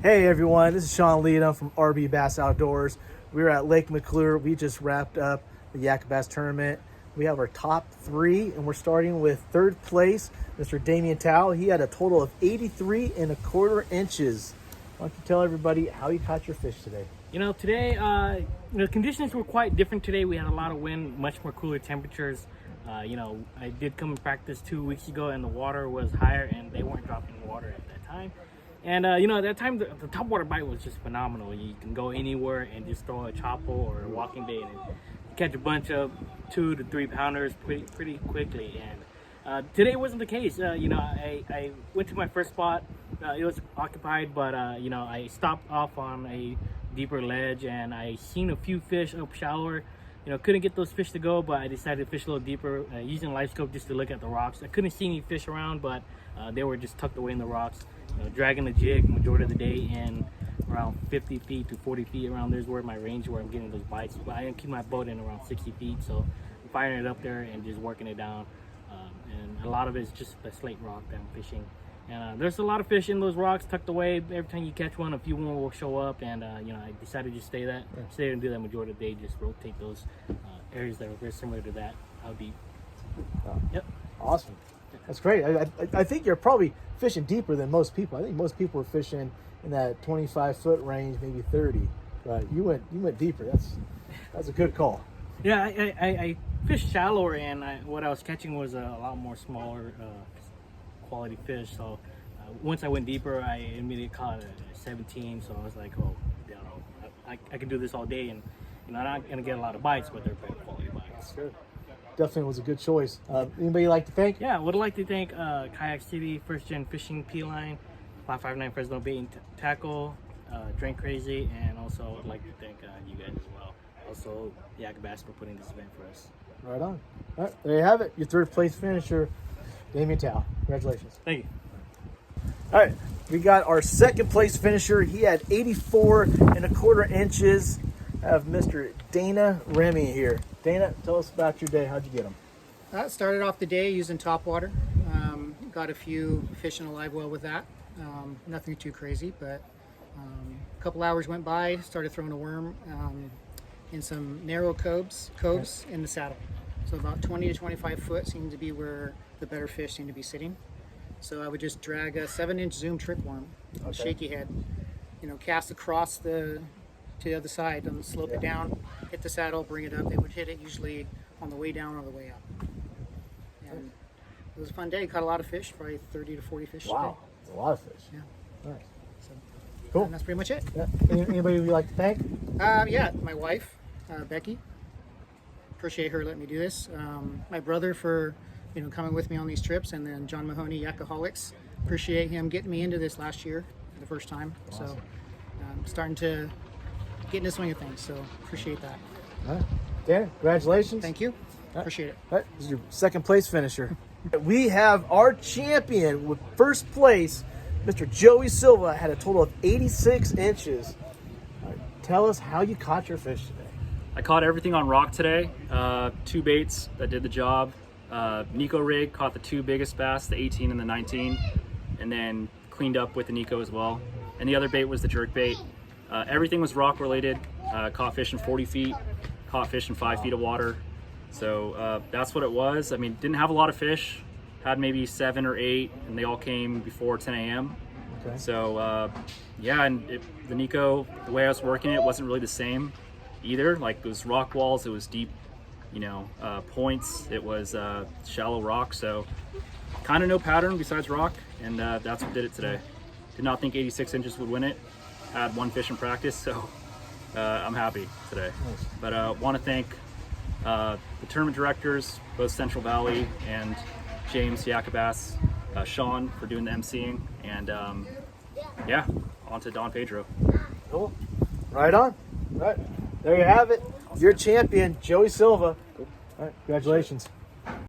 Hey everyone, this is Sean Leadham from RB Bass Outdoors. We're at Lake McClure. We just wrapped up the Yak-a-Bass tournament. We have our top three, and we're starting with third place, Mr. Damian Tao. He had a total of 83 1/4 inches. Why don't you tell everybody how you caught your fish today? Today, conditions were quite different today. We had a lot of wind, much more cooler temperatures. I did come and practice 2 weeks ago, and the water was higher, and they weren't dropping water at that time. And, at that time, the topwater bite was just phenomenal. You can go anywhere and just throw a chopper or a walking bait and catch a bunch of 2 to 3 pounders pretty quickly. And today wasn't the case. I went to my first spot. It was occupied, but, I stopped off on a deeper ledge, and I seen a few fish up shallower. Couldn't get those fish to go, but I decided to fish a little deeper using live scope just to look at the rocks. I couldn't see any fish around, but they were just tucked away in the rocks. Dragging the jig majority of the day, and around 50 feet to 40 feet around there's where my range where I'm getting those bites. But I keep my boat in around 60 feet, so I'm firing it up there and just working it down. And a lot of it is just the slate rock that I'm fishing. And there's a lot of fish in those rocks tucked away. Every time you catch one, a few more will show up. And I decided to just stay and do that majority of the day. Just rotate those areas that are very similar to that. How deep? Yep. Awesome. That's great. I think you're probably fishing deeper than most people. I think most people are fishing in that 25-foot range, maybe 30. But you went deeper. That's a good call. Yeah, I fished shallower, and what I was catching was a lot more smaller quality fish. So once I went deeper, I immediately caught a 17. So I was like, I can do this all day, and I'm not gonna get a lot of bites, but they're better quality bites. That's good. Definitely was a good choice. Anybody you'd like to thank? Yeah, would like to thank Kayak City, First Gen Fishing P-Line, 559 Fresno Bait and Tackle, Drink Crazy, and also would like to thank you guys as well. Also, Yak-a-Bass for putting this event for us. Right on. All right, there you have it. Your third place finisher, Damian Tao. Congratulations. Thank you. All right, we got our second place finisher. He had 84 1/4 inches. I have Mr. Dana Remy here. Dana, tell us about your day. How'd you get him? Started off the day using topwater. Got a few fish in a live well with that. Nothing too crazy, but a couple hours went by, started throwing a worm in some narrow coves in the saddle. So about 20 to 25 foot seemed to be where the better fish seemed to be sitting. So I would just drag a 7-inch zoom trick worm, shaky head, cast across to the other side and slope it down, hit the saddle, bring it up. They would hit it usually on the way down or the way up. And it was a fun day. Caught a lot of fish, probably 30 to 40 fish. Wow, that's a lot of fish. Yeah. Nice. So, Cool. and that's pretty much it. Yeah. Anybody you'd like to thank? Yeah, my wife, Becky. Appreciate her letting me do this. My brother for coming with me on these trips, and then John Mahoney, Yak-a-holics. Appreciate him getting me into this last year for the first time. Awesome. So I'm starting to get in the swing of things, so appreciate that. All right. Dan, congratulations. Thank you. Appreciate it. All right. This is your second place finisher. We have our champion with first place, Mr. Joey Silva, had a total of 86 inches. All right. Tell us how you caught your fish today. I caught everything on rock today. 2 baits that did the job. Nico rig caught the 2 biggest bass, the 18 and the 19, and then cleaned up with the Nico as well. And the other bait was the jerk bait. Everything was rock related. Caught fish in 40 feet, caught fish in 5 feet of water. So that's what it was. I mean, didn't have a lot of fish, had maybe 7 or 8, and they all came before 10 a.m. Okay. So yeah, and the Nico, the way I was working it wasn't really the same either. Like, it was rock walls, it was deep, points, it was shallow rock. So kind of no pattern besides rock, and that's what did it today. Did not think 86 inches would win it. Had 1 fish in practice, so I'm happy today. Nice. But want to thank the tournament directors, both Central Valley and James Yak-a-Bass, Sean for doing the emceeing, and yeah, on to Don Pedro. Cool. Right on. All right. There you have it. Your champion, Joey Silva. All right. Congratulations.